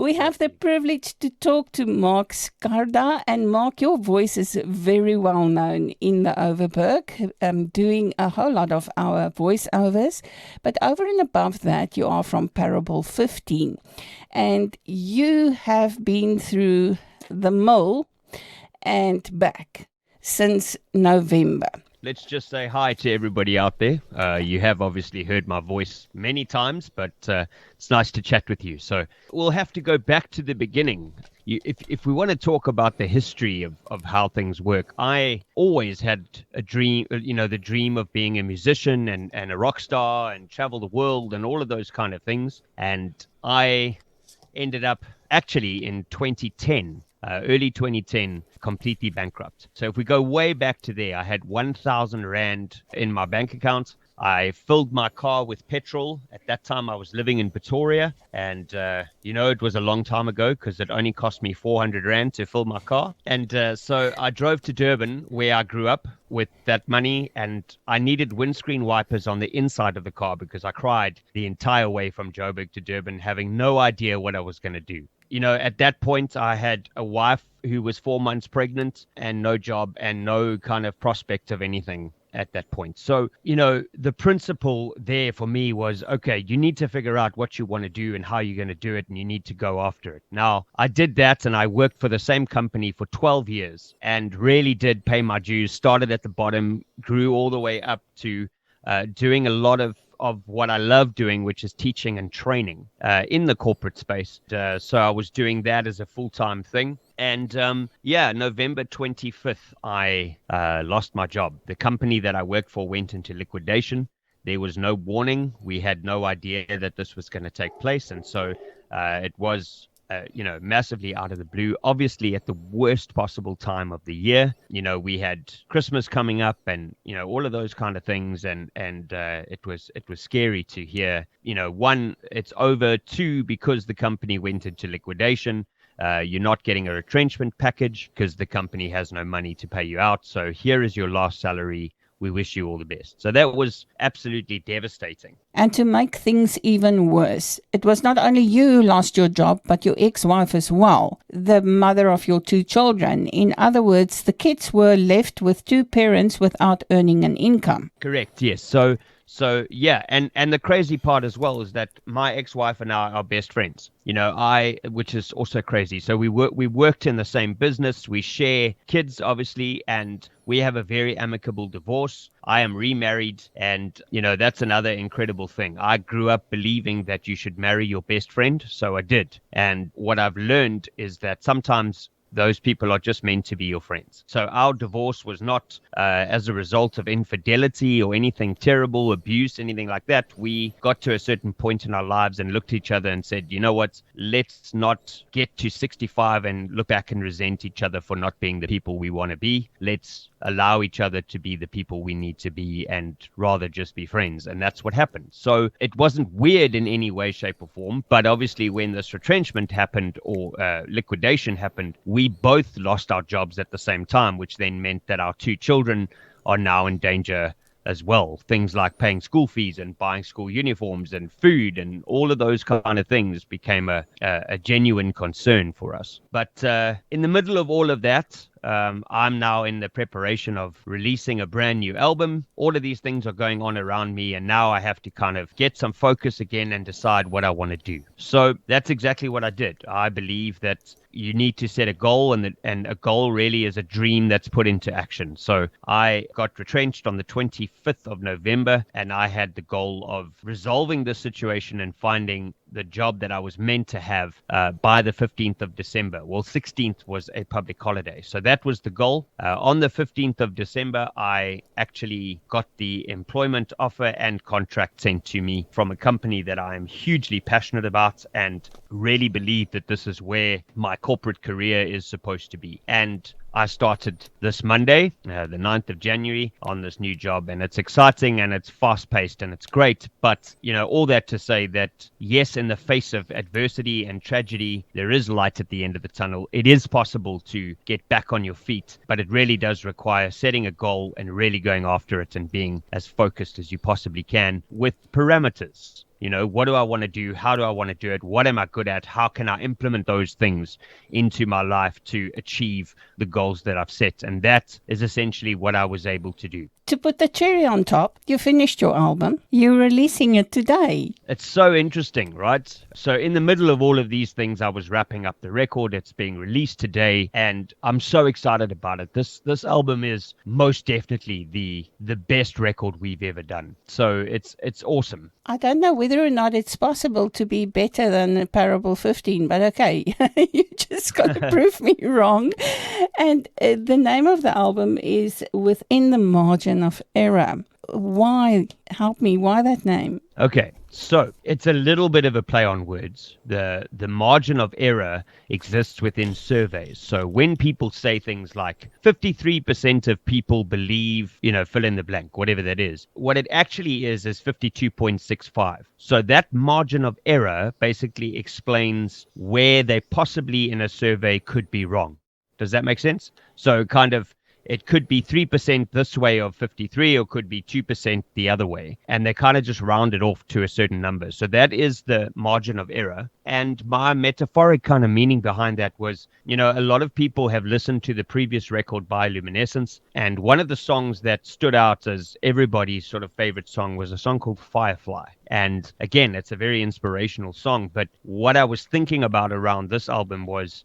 We have the privilege to talk to Marc Skarda. And Marc, your voice is very well known in the Overberg, doing a whole lot of our voiceovers. But over and above that, you are from Parable 15. And you have been through the mill and back since November. Let's just say hi to everybody out there. You have obviously heard my voice many times, but it's nice to chat with you. So we'll have to go back to the beginning. If we want to talk about the history of how things work, I always had a dream, the dream of being a musician and a rock star and travel the world and all of those kind of things. And I ended up actually in 2010. Early 2010, completely bankrupt. So if we go way back to there, I had 1,000 Rand in my bank account. I filled my car with petrol. At that time, I was living in Pretoria. And, it was a long time ago because it only cost me 400 Rand to fill my car. And so I drove to Durban, where I grew up, with that money. And I needed windscreen wipers on the inside of the car because I cried the entire way from Joburg to Durban, having no idea what I was going to do. At that point, I had a wife who was 4 months pregnant and no job and no kind of prospect of anything at that point. So, the principle there for me was, okay, you need to figure out what you want to do and how you're going to do it, and you need to go after it. Now, I did that, and I worked for the same company for 12 years and really did pay my dues, started at the bottom, grew all the way up to doing a lot of what I love doing, which is teaching and training in the corporate space. So I was doing that as a full-time thing. And November 25th, I lost my job. The company that I worked for went into liquidation. There was no warning. We had no idea that this was going to take place. And so it was massively out of the blue, obviously at the worst possible time of the year. We had Christmas coming up and, all of those kind of things. And it was scary to hear, one, it's over. Two, because the company went into liquidation, you're not getting a retrenchment package because the company has no money to pay you out. So here is your last salary. We wish you all the best. So that was absolutely devastating. And to make things even worse, it was not only you who lost your job, but your ex-wife as well, the mother of your 2 children. In other words, the kids were left with 2 parents without earning an income. Correct, yes. So yeah, and the crazy part as well is that my ex-wife and I are best friends. Which is also crazy. So we worked in the same business. We share kids, obviously, and we have a very amicable divorce. I am remarried, and that's another incredible thing. I grew up believing that you should marry your best friend, so I did. And what I've learned is that sometimes those people are just meant to be your friends. So our divorce was not as a result of infidelity or anything terrible, abuse, anything like that. We got to a certain point in our lives and looked at each other and said, you know what, let's not get to 65 and look back and resent each other for not being the people we want to be. Let's allow each other to be the people we need to be and rather just be friends. And that's what happened. So it wasn't weird in any way, shape or form. But obviously when this retrenchment happened or liquidation happened, we both lost our jobs at the same time, which then meant that our 2 children are now in danger as well. Things like paying school fees and buying school uniforms and food and all of those kind of things became a genuine concern for us. But in the middle of all of that, I'm now in the preparation of releasing a brand new album. All of these things are going on around me, and now I have to kind of get some focus again and decide what I want to do. So that's exactly what I did. I believe that you need to set a goal, and a goal really is a dream that's put into action. So I got retrenched on the 25th of November, and I had the goal of resolving the situation and finding the job that I was meant to have by the 15th of December. Well, 16th was a public holiday. So that was the goal. On the 15th of December, I actually got the employment offer and contract sent to me from a company that I am hugely passionate about and really believe that this is where my corporate career is supposed to be. And I started this Monday, the 9th of January, on this new job, and it's exciting and it's fast-paced and it's great. But, all that to say that, yes, in the face of adversity and tragedy, there is light at the end of the tunnel. It is possible to get back on your feet, but it really does require setting a goal and really going after it and being as focused as you possibly can with parameters. You know, what do I want to do? How do I want to do it? What am I good at? How can I implement those things into my life to achieve the goals that I've set? And that is essentially what I was able to do. To put the cherry on top, you finished your album. You're releasing it today. It's so interesting, right? So in the middle of all of these things, I was wrapping up the record. It's being released today, and I'm so excited about it. This album is most definitely the best record we've ever done. So it's awesome. I don't know whether or not it's possible to be better than Parable 15, but okay, you just got to prove me wrong. And the name of the album is Within the Margin of Error. Why? Help me. Why that name? Okay, so it's a little bit of a play on words. The margin of error exists within surveys. So when people say things like 53% of people believe, fill in the blank, whatever that is, what it actually is 52.65. So that margin of error basically explains where they possibly in a survey could be wrong. Does that make sense? So kind of it could be 3% this way of 53, or could be 2% the other way. And they kind of just round it off to a certain number. So that is the margin of error. And my metaphoric kind of meaning behind that was, a lot of people have listened to the previous record by Luminescence. And one of the songs that stood out as everybody's sort of favorite song was a song called Firefly. And again, it's a very inspirational song. But what I was thinking about around this album was,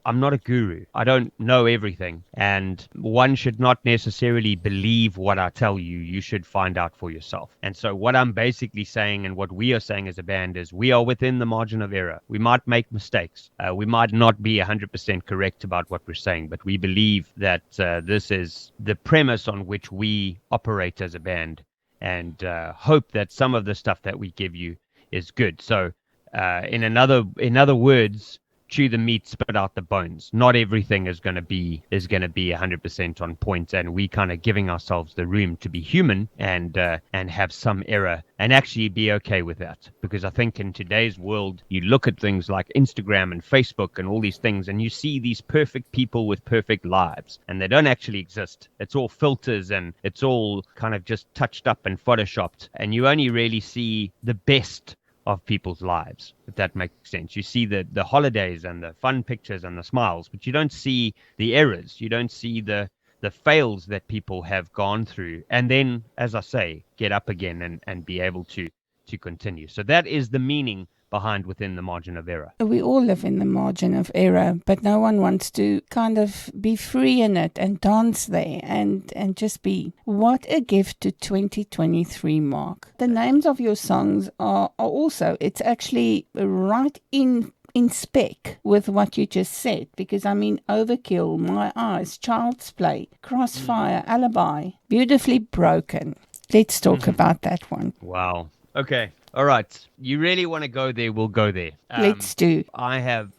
I'm not a guru. I don't know everything. And one should not necessarily believe what I tell you. You should find out for yourself. And so what I'm basically saying, and what we are saying as a band, is we are within the margin of error. We might make mistakes. We might not be 100% correct about what we're saying, but we believe that this is the premise on which we operate as a band, and hope that some of the stuff that we give you is good. So in other words, chew the meat, spit out the bones. Not everything is going to be 100% on point, and we kind of giving ourselves the room to be human and have some error and actually be okay with that. Because I think in today's world, you look at things like Instagram and Facebook and all these things, and you see these perfect people with perfect lives, and they don't actually exist. It's all filters, and it's all kind of just touched up and photoshopped, and you only really see the best of people's lives, if that makes sense. You see the holidays and the fun pictures and the smiles, but you don't see the errors. You don't see the fails that people have gone through, and then, as I say, get up again and be able to continue. So that is the meaning behind Within the Margin of Error. We all live in the margin of error, but no one wants to kind of be free in it and dance there and just be. What a gift to 2023, Mark. The names of your songs are also, it's actually right in spec with what you just said, because Overkill, My Eyes, Child's Play, Crossfire, Alibi, Beautifully Broken. Let's talk about that one. Wow. Okay. All right. You really want to go there? We'll go there. Let's do. I have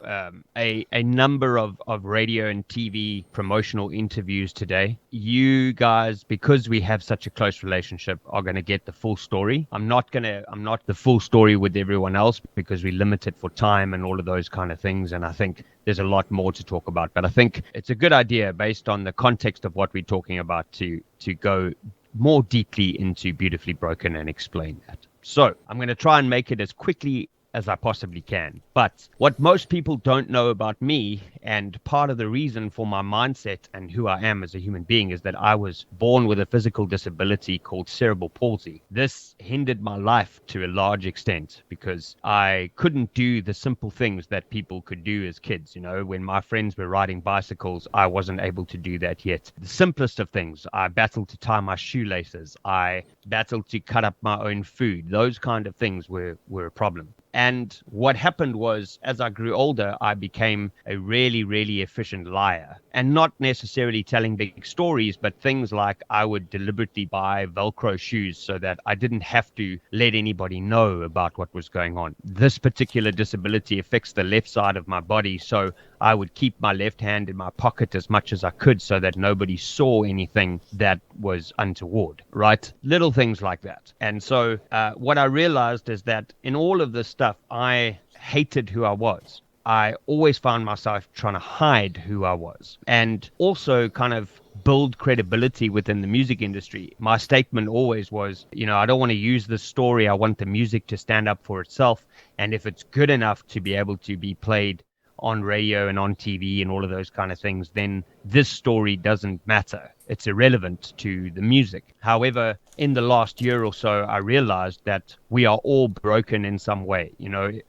a number of radio and TV promotional interviews today. You guys, because we have such a close relationship, are going to get the full story. I'm not the full story with everyone else because we limit it for time and all of those kind of things. And I think there's a lot more to talk about. But I think it's a good idea based on the context of what we're talking about to go more deeply into Beautifully Broken and explain that. So I'm going to try and make it as quickly as I possibly can. But what most people don't know about me, and part of the reason for my mindset and who I am as a human being, is that I was born with a physical disability called cerebral palsy. This hindered my life to a large extent because I couldn't do the simple things that people could do as kids. When my friends were riding bicycles, I wasn't able to do that yet. The simplest of things, I battled to tie my shoelaces. I battled to cut up my own food. Those kind of things were a problem. And what happened was, as I grew older, I became a really, really efficient liar. And not necessarily telling big stories, but things like I would deliberately buy Velcro shoes so that I didn't have to let anybody know about what was going on. This particular disability affects the left side of my body, so I would keep my left hand in my pocket as much as I could so that nobody saw anything that was untoward, right? Little things like that. And so what I realized is that in all of this stuff, I hated who I was. I always found myself trying to hide who I was, and also kind of build credibility within the music industry, my statement always was, I don't want to use the story. I want the music to stand up for itself. And if it's good enough to be able to be played on radio and on TV and all of those kind of things, then this story doesn't matter. It's irrelevant to the music. However, in the last year or so, I realized that we are all broken in some way.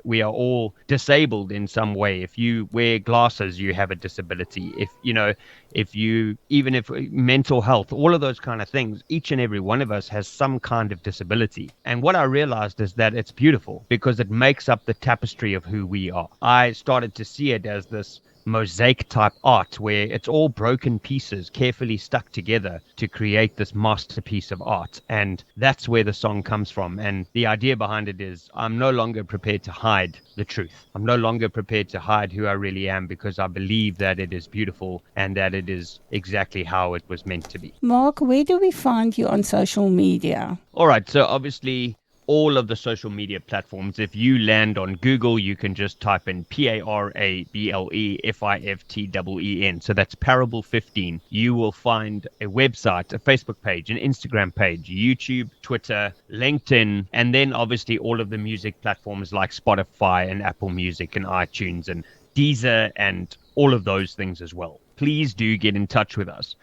We are all disabled in some way. If you wear glasses, you have a disability. Even if mental health, all of those kind of things, each and every one of us has some kind of disability. And what I realized is that it's beautiful because it makes up the tapestry of who we are. I started to see it as this mosaic type art where it's all broken pieces carefully stuck together to create this masterpiece of art. And that's where the song comes from. And the idea behind it is I'm no longer prepared to hide the truth. I'm no longer prepared to hide who I really am because I believe that it is beautiful and that it is exactly how it was meant to be. Marc, where do we find you on social media? All right. So obviously, all of the social media platforms. If you land on Google, you can just type in PARABLEFIFTEEN. So that's Parable 15. You will find a website, a Facebook page, an Instagram page, YouTube, Twitter, LinkedIn, and then obviously all of the music platforms like Spotify and Apple Music and iTunes and Deezer and all of those things as well. Please do get in touch with us.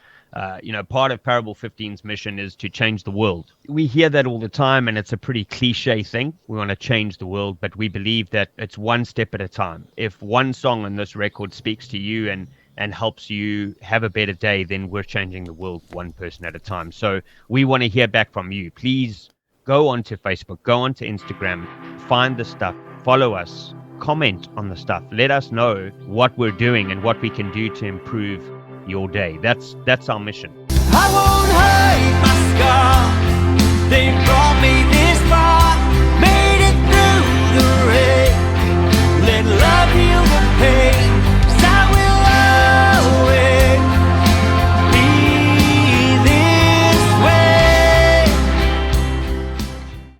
Part of Parable 15's mission is to change the world. We hear that all the time, and it's a pretty cliche thing. We want to change the world, but we believe that it's one step at a time. If one song on this record speaks to you and helps you have a better day, then we're changing the world one person at a time. So we want to hear back from you. Please go onto Facebook, go onto Instagram, find the stuff, follow us, comment on the stuff. Let us know what we're doing and what we can do to improve your day. That's our mission. I won't hide my scars. They brought me this far, made it through the rain. Let love heal